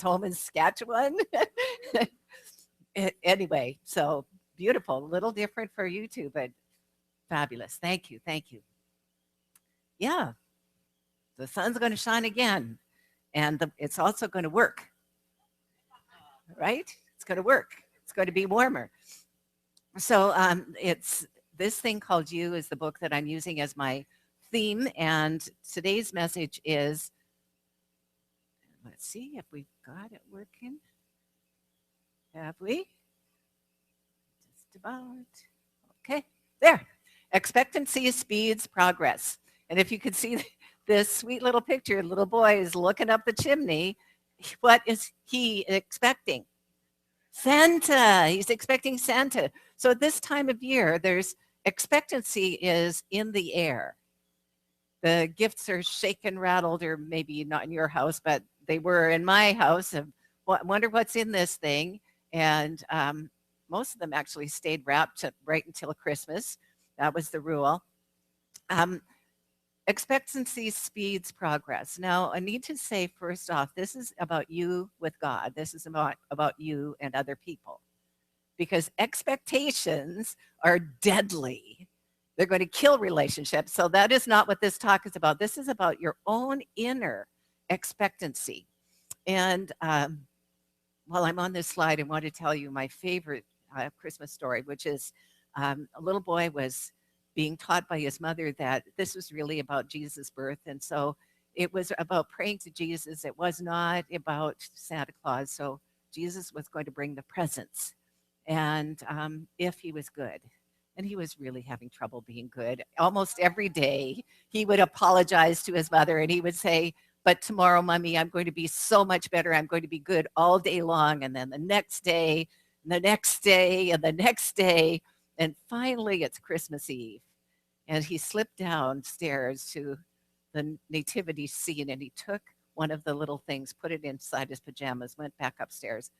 home in Saskatchewan. Anyway, so beautiful. A little different for you too, but fabulous. Thank you. Thank you. Yeah, the sun's going to shine again, and it's also going to work, right? It's going to work. It's going to be warmer. So it's this thing called You is the book that I'm using as my theme, and today's message is, let's see if we've got it working. Have we? Just about. Okay, there. Expectancy speeds progress. And if you could see this sweet little picture, little boy is looking up the chimney. What is he expecting? Santa. He's expecting Santa. So at this time of year, there's expectancy is in the air. The gifts are shaken, rattled, or maybe not in your house, but they were in my house. And wonder what's in this thing. And most of them actually stayed wrapped right until Christmas. That was the rule. Expectancy speeds progress. Now, I need to say first off, this is about you with God. This is about you and other people. Because expectations are deadly. They're going to kill relationships. So that is not what this talk is about. This is about your own inner expectancy. And while I'm on this slide, I want to tell you my favorite Christmas story, which is a little boy was being taught by his mother that this was really about Jesus' birth. And so it was about praying to Jesus. It was not about Santa Claus. So Jesus was going to bring the presents. And if he was good. And he was really having trouble being good. Almost every day, he would apologize to his mother and he would say, but tomorrow, Mommy, I'm going to be so much better. I'm going to be good all day long. And then the next day, and the next day, and the next day. And finally, it's Christmas Eve. And he slipped downstairs to the nativity scene and he took one of the little things, put it inside his pajamas, went back upstairs,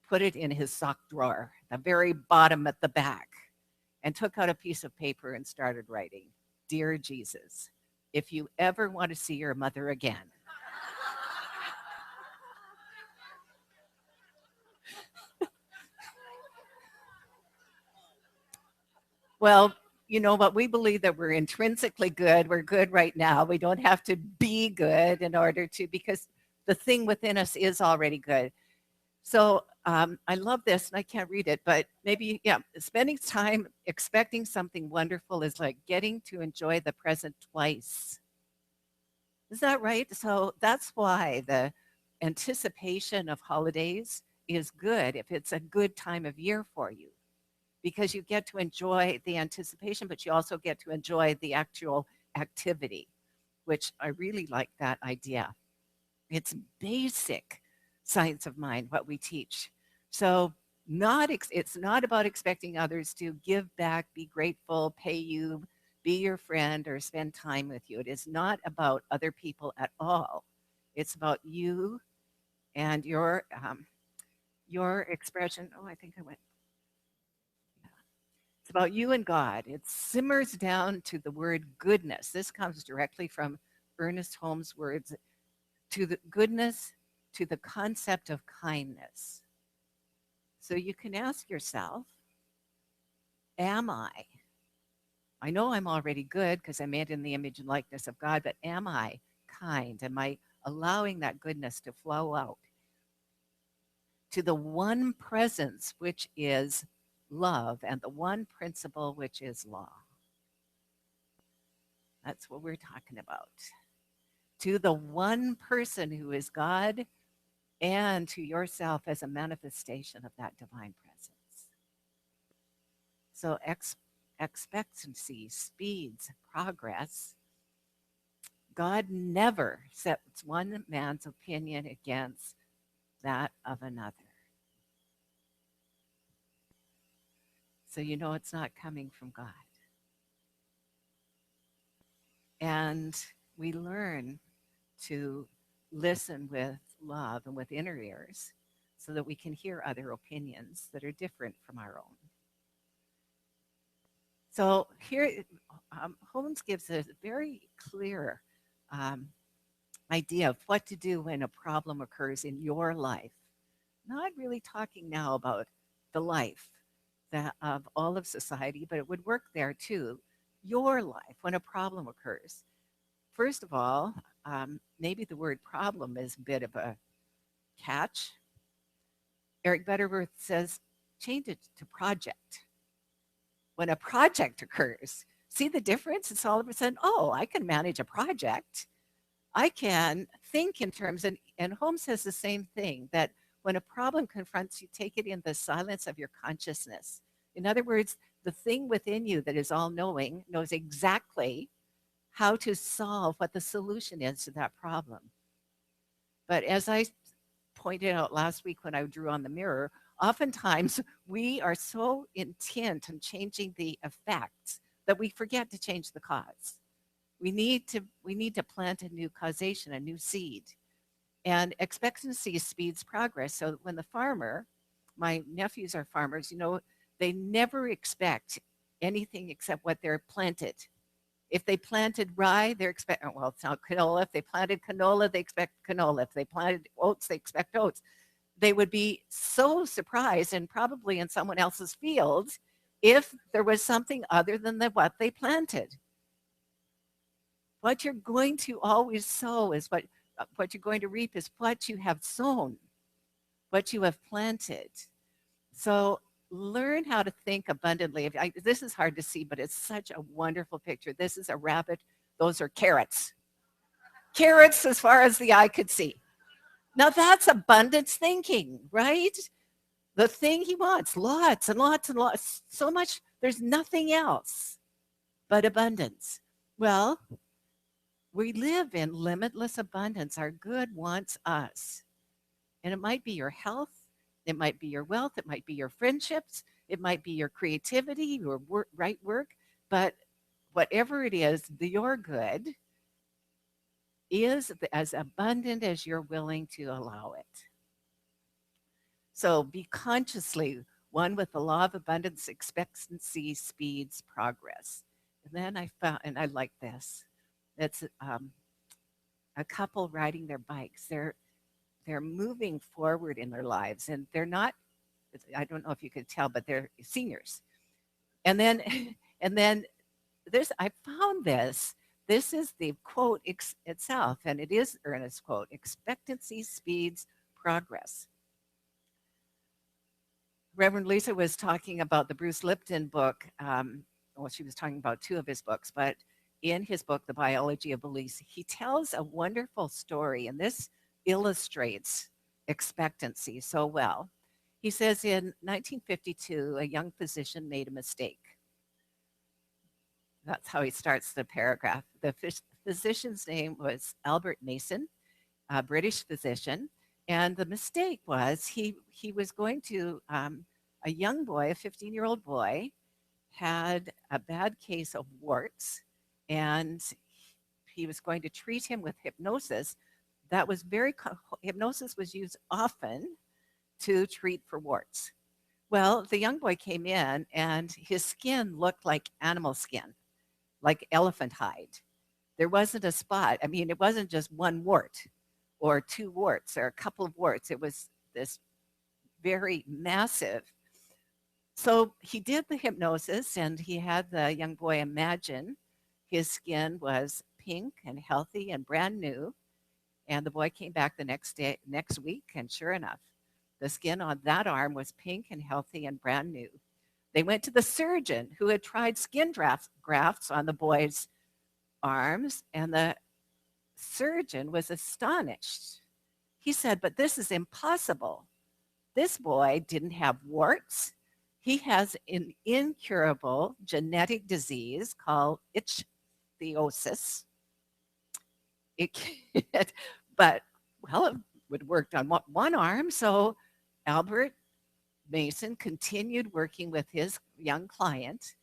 put it in his sock drawer, the very bottom at the back, and took out a piece of paper and started writing, Dear Jesus, if you ever want to see your mother again, well, you know what? We believe that we're intrinsically good. We're good right now. We don't have to be good in order to, because the thing within us is already good. So I love this, and I can't read it, but maybe, yeah, spending time expecting something wonderful is like getting to enjoy the present twice. Is that right? So that's why the anticipation of holidays is good if it's a good time of year for you, because you get to enjoy the anticipation, but you also get to enjoy the actual activity, which I really like that idea. It's basic science of mind, what we teach. So it's not about expecting others to give back, be grateful, pay you, be your friend, or spend time with you. It is not about other people at all. It's about you and your expression. Oh, I think I went. It's about you and God. It simmers down to the word goodness. This comes directly from Ernest Holmes' words, to the goodness, to the concept of kindness. So you can ask yourself, am I? I know I'm already good because I'm made in the image and likeness of God, but am I kind? Am I allowing that goodness to flow out to the one presence, which is love, and the one principle, which is law? That's what we're talking about. To the one person who is God, and to yourself as a manifestation of that divine presence. So expectancy speeds progress. God never sets one man's opinion against that of another. So you know it's not coming from God. And we learn to listen with love and with inner ears so that we can hear other opinions that are different from our own. So here, Holmes gives a very clear idea of what to do when a problem occurs in your life. Not really talking now about the life that of all of society, but it would work there too. Your life when a problem occurs. First of all, maybe the word problem is a bit of a catch. Eric Butterworth says change it to project. When a project occurs, see the difference? It's all of a sudden, oh, I can manage a project. I can think in terms, and Holmes says the same thing, that when a problem confronts you, take it in the silence of your consciousness. In other words, the thing within you that is all knowing knows exactly how to solve what the solution is to that problem. But as I pointed out last week when I drew on the mirror, oftentimes we are so intent on changing the effects that we forget to change the cause. We need to plant a new causation, a new seed. And expectancy speeds progress. So when the farmer, my nephews are farmers, they never expect anything except what they're planted. If they planted rye, they're expecting, well, it's not canola. If they planted canola, they expect canola. If they planted oats, they expect oats. They would be so surprised, and probably in someone else's field, if there was something other than what they planted. What you're going to always sow is what you're going to reap is what you have sown, what you have planted. So learn how to think abundantly. This is hard to see, but it's such a wonderful picture. This is a rabbit. Those are carrots. Carrots as far as the eye could see. Now that's abundance thinking, right? The thing he wants, lots and lots and lots, so much, there's nothing else but abundance. Well, we live in limitless abundance. Our good wants us. And it might be your health, it might be your wealth, it might be your friendships, it might be your creativity, your right work, but whatever it is, your good is as abundant as you're willing to allow it. So be consciously one with the law of abundance. Expectancy speeds progress. And then I found, and I like this. It's a couple riding their bikes. They're moving forward in their lives, and they're not. I don't know if you could tell, but they're seniors. And then, and then there's. I found this. This is the quote itself, and it is Ernest's quote: "Expectancy speeds progress." Reverend Lisa was talking about the Bruce Lipton book. Well, she was talking about two of his books, but in his book, The Biology of Beliefs, he tells a wonderful story, and this illustrates expectancy so well. He says in 1952, a young physician made a mistake. That's how he starts the paragraph. The physician's name was Albert Mason, a British physician, and the mistake was he was going to a young boy, a 15-year-old boy, had a bad case of warts, and he was going to treat him with hypnosis. That was hypnosis was used often to treat for warts. Well, the young boy came in, and his skin looked like animal skin, like elephant hide. There wasn't a spot. I mean, it wasn't just one wart or two warts or a couple of warts. It was this very massive. So he did the hypnosis, and he had the young boy imagine his skin was pink and healthy and brand new. And the boy came back the next week, and sure enough, the skin on that arm was pink and healthy and brand new. They went to the surgeon who had tried skin grafts on the boy's arms, and the surgeon was astonished. He said, "But this is impossible. This boy didn't have warts. He has an incurable genetic disease called ichthyosis. It, but, well, it would work on one arm." So Albert Mason continued working with his young client,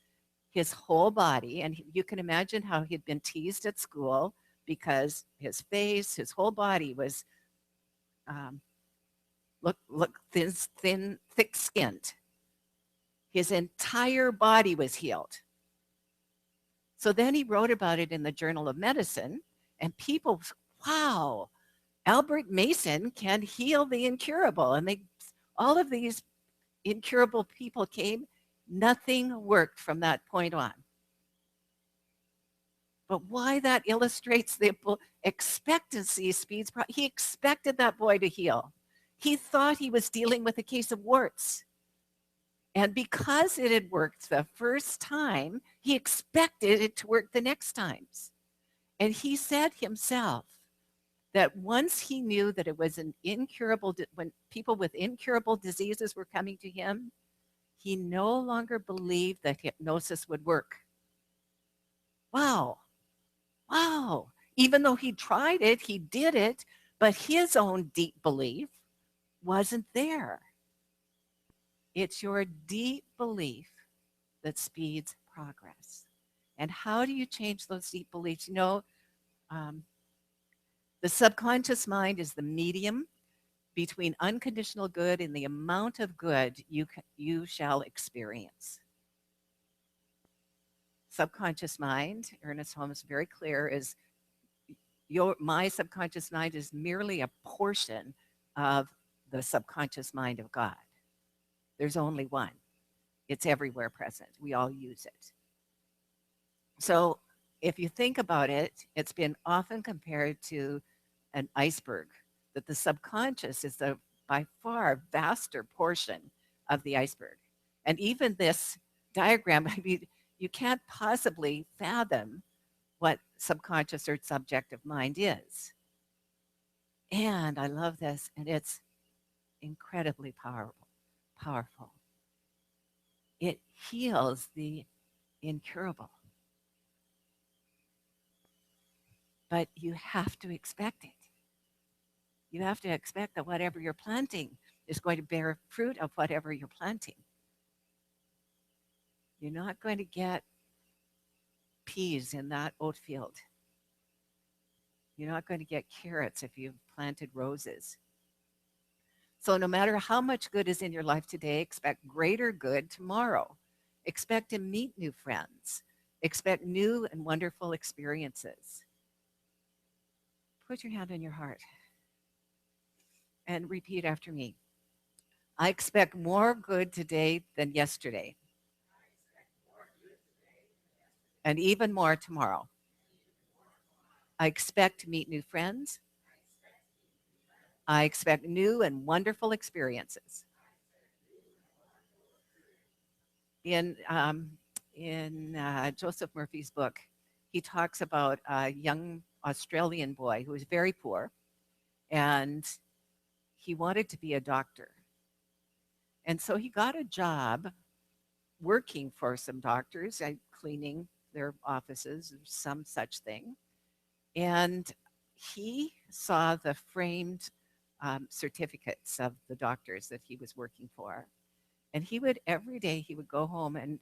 his whole body. And you can imagine how he'd been teased at school because his face, his whole body was um, look thin, thick-skinned. His entire body was healed. So then he wrote about it in the Journal of Medicine, and people, wow, Albert Mason can heal the incurable. And all of these incurable people came. Nothing worked from that point on. But why that illustrates the expectancy speeds. He expected that boy to heal. He thought he was dealing with a case of warts. And because it had worked the first time, he expected it to work the next times. And he said himself that once he knew that it was an incurable, when people with incurable diseases were coming to him, he no longer believed that hypnosis would work. Wow. Wow. Even though he tried it, he did it, but his own deep belief wasn't there. It's your deep belief that speeds progress. And how do you change those deep beliefs? Um, the subconscious mind is the medium between unconditional good and the amount of good you shall experience. Subconscious mind, Ernest Holmes is very clear, is my subconscious mind is merely a portion of the subconscious mind of God. There's only one. It's everywhere present. We all use it. So if you think about it, it's been often compared to an iceberg, that the subconscious is the by far vaster portion of the iceberg. And even this diagram, I mean, you can't possibly fathom what subconscious or subjective mind is. And I love this, and it's incredibly powerful. It heals the incurable. But you have to expect it. You have to expect that whatever you're planting is going to bear fruit of whatever you're planting. You're not going to get peas in that oat field. You're not going to get carrots if you've planted roses. So no matter how much good is in your life today, expect greater good tomorrow. Expect to meet new friends. Expect new and wonderful experiences. Put your hand on your heart and repeat after me. I expect more good today than yesterday, and even more tomorrow. I expect to meet new friends. I expect new and wonderful experiences. In Joseph Murphy's book, he talks about a young Australian boy who was very poor, and he wanted to be a doctor. And so he got a job working for some doctors, cleaning their offices or some such thing. And he saw the framed certificates of the doctors that he was working for. And every day, he would go home, and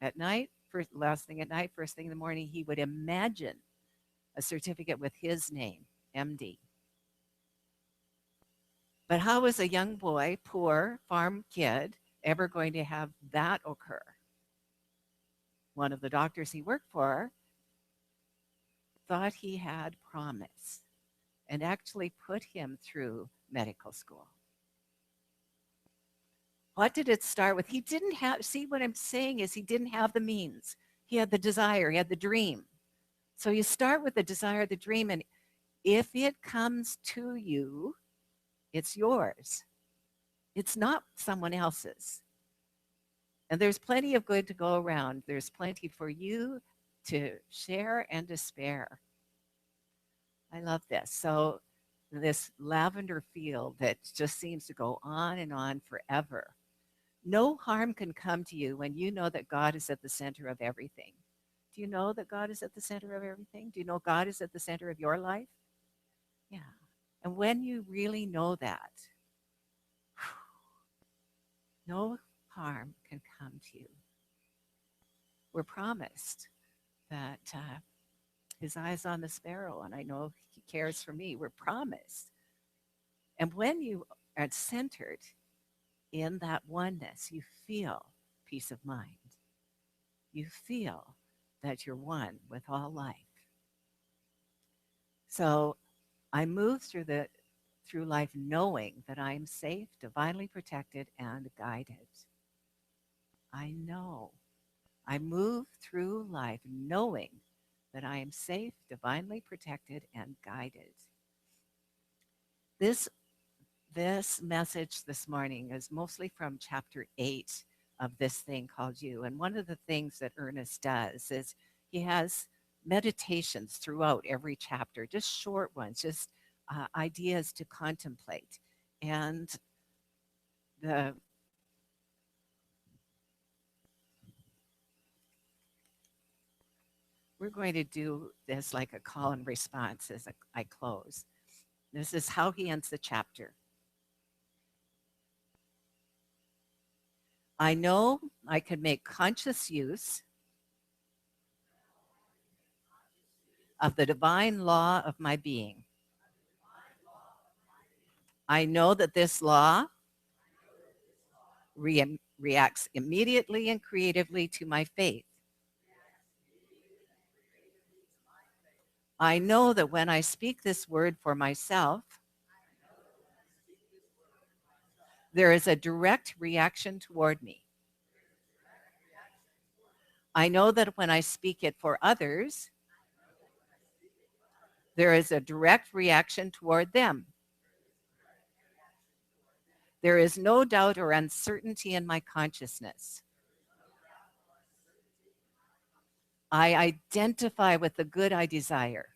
at night, last thing at night, first thing in the morning, he would imagine a certificate with his name, MD. But how was a young boy, poor farm kid, ever going to have that occur? One of the doctors he worked for thought he had promise and actually put him through medical school. What did it start with? He didn't have, see what I'm saying is he didn't have the means. He had the desire, he had the dream. So you start with the desire, the dream, and if it comes to you, it's yours. It's not someone else's. And there's plenty of good to go around. There's plenty for you to share and to spare. I love this. So this lavender field that just seems to go on and on forever. No harm can come to you when you know that God is at the center of everything. Do you know that God is at the center of everything? Do you know God is at the center of your life? Yeah. And when you really know that, no harm can come to you. We're promised that his eyes on the sparrow, and I know he cares for me. We're promised. And when you are centered in that oneness, you feel peace of mind. You feel that you're one with all life. So I move through life knowing that I am safe, divinely protected, and guided. I know. I move through life knowing that I am safe, divinely protected, and guided. This this message this morning is mostly from chapter 8 of this thing called You. And one of the things that Ernest does is he has meditations throughout every chapter, just short ones, just ideas to contemplate. And the we're going to do this like a call and response as I close. This is how he ends the chapter. I know I can make conscious use of the divine law of my being. I know that this law reacts immediately and creatively to my faith. I know that when I speak this word for myself, there is a direct reaction toward me. I know that when I speak it for others, there is a direct reaction toward them. There is no doubt or uncertainty in my consciousness. I identify with the good I desire.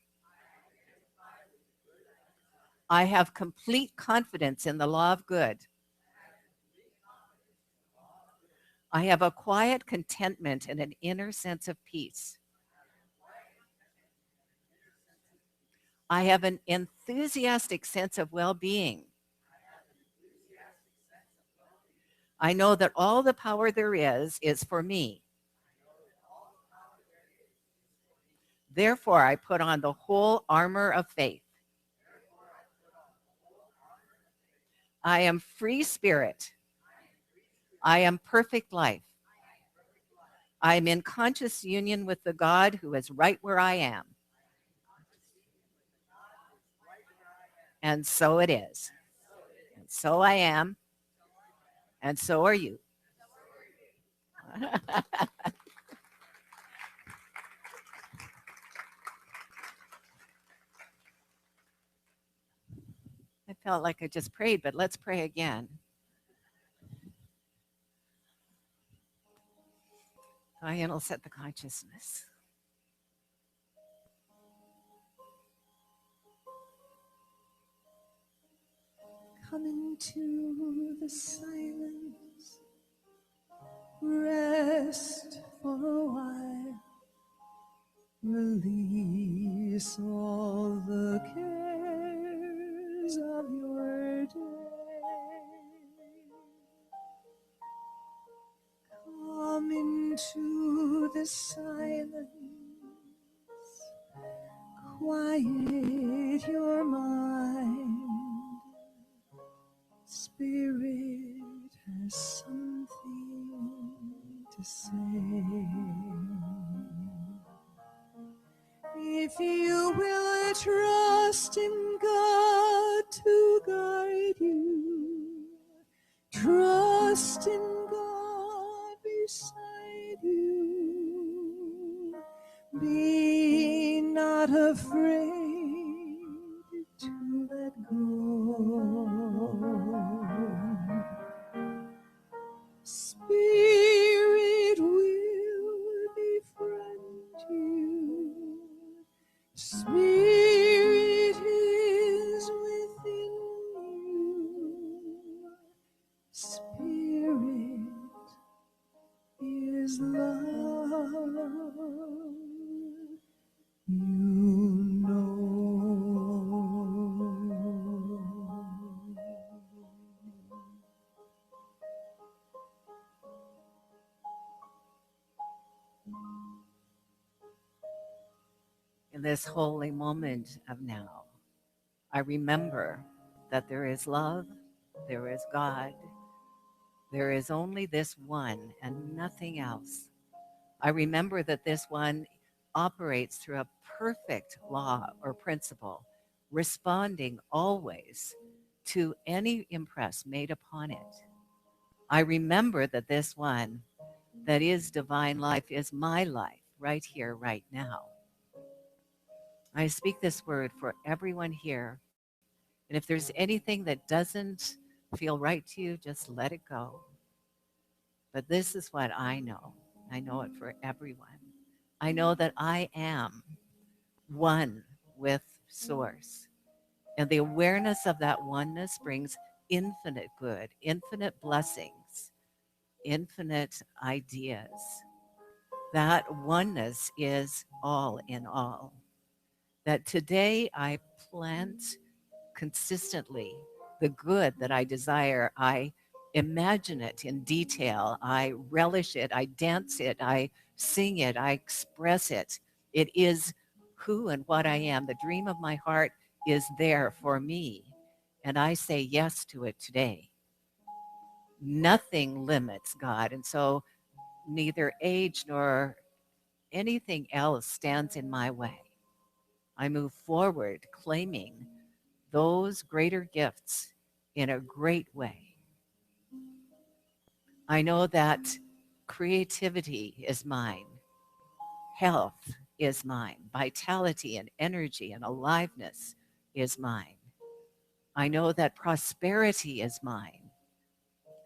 I have complete confidence in the law of good. I have a quiet contentment and an inner sense of peace. I have an enthusiastic sense of well-being. I know that all the power there is for me. Therefore, I put on the whole armor of faith. I am free spirit. I am perfect life. I am in conscious union with the God who is right where I am. And so it is. And so I am. And so are you. I felt like I just prayed, but let's pray again. Diane will set the consciousness. Come into the silence. Rest for a while. Release all the cares of your day. Come into the silence. Quiet your mind. Spirit has something to say. If you will trust in God to guide you, trust in God beside you, be not afraid to let go. Spirit will befriend you. Spirit is within you. Spirit is love. You know. In this holy moment of now, I remember that there is love, there is God, there is only this one and nothing else. I remember that this one operates through a perfect law or principle, responding always to any impress made upon it. I remember that this one that is divine life is my life right here, right now. I speak this word for everyone here. And if there's anything that doesn't feel right to you, just let it go. But this is what I know. I know it for everyone. I know that I am one with Source. And the awareness of that oneness brings infinite good, infinite blessings, infinite ideas. That oneness is all in all. That today I plant consistently the good that I desire. I imagine it in detail. I relish it. I dance it. I sing it. I express it. It is who and what I am. The dream of my heart is there for me. And I say yes to it today. Nothing limits God. And so neither age nor anything else stands in my way. I move forward claiming those greater gifts in a great way. I know that creativity is mine, health is mine, vitality and energy and aliveness is mine. I know that prosperity is mine,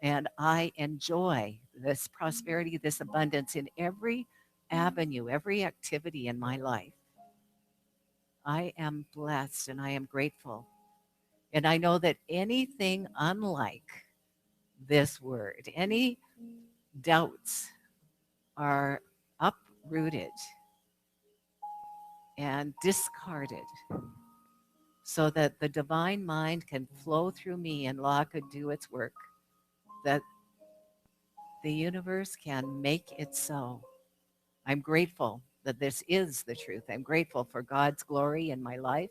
and I enjoy this prosperity, this abundance in every avenue, every activity in my life. I am blessed and I am grateful. And I know that anything unlike this word, any doubts are uprooted and discarded so that the divine mind can flow through me and law could do its work, that the universe can make it so. I'm grateful that this is the truth. I'm grateful for God's glory in my life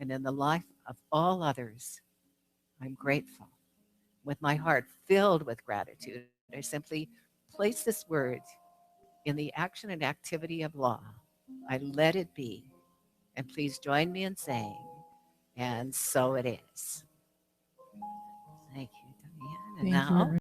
and in the life of all others. I'm grateful. With my heart filled with gratitude, I simply place this word in the action and activity of law. I let it be. And please join me in saying, and so it is. Thank you, Diane. And Thank you, now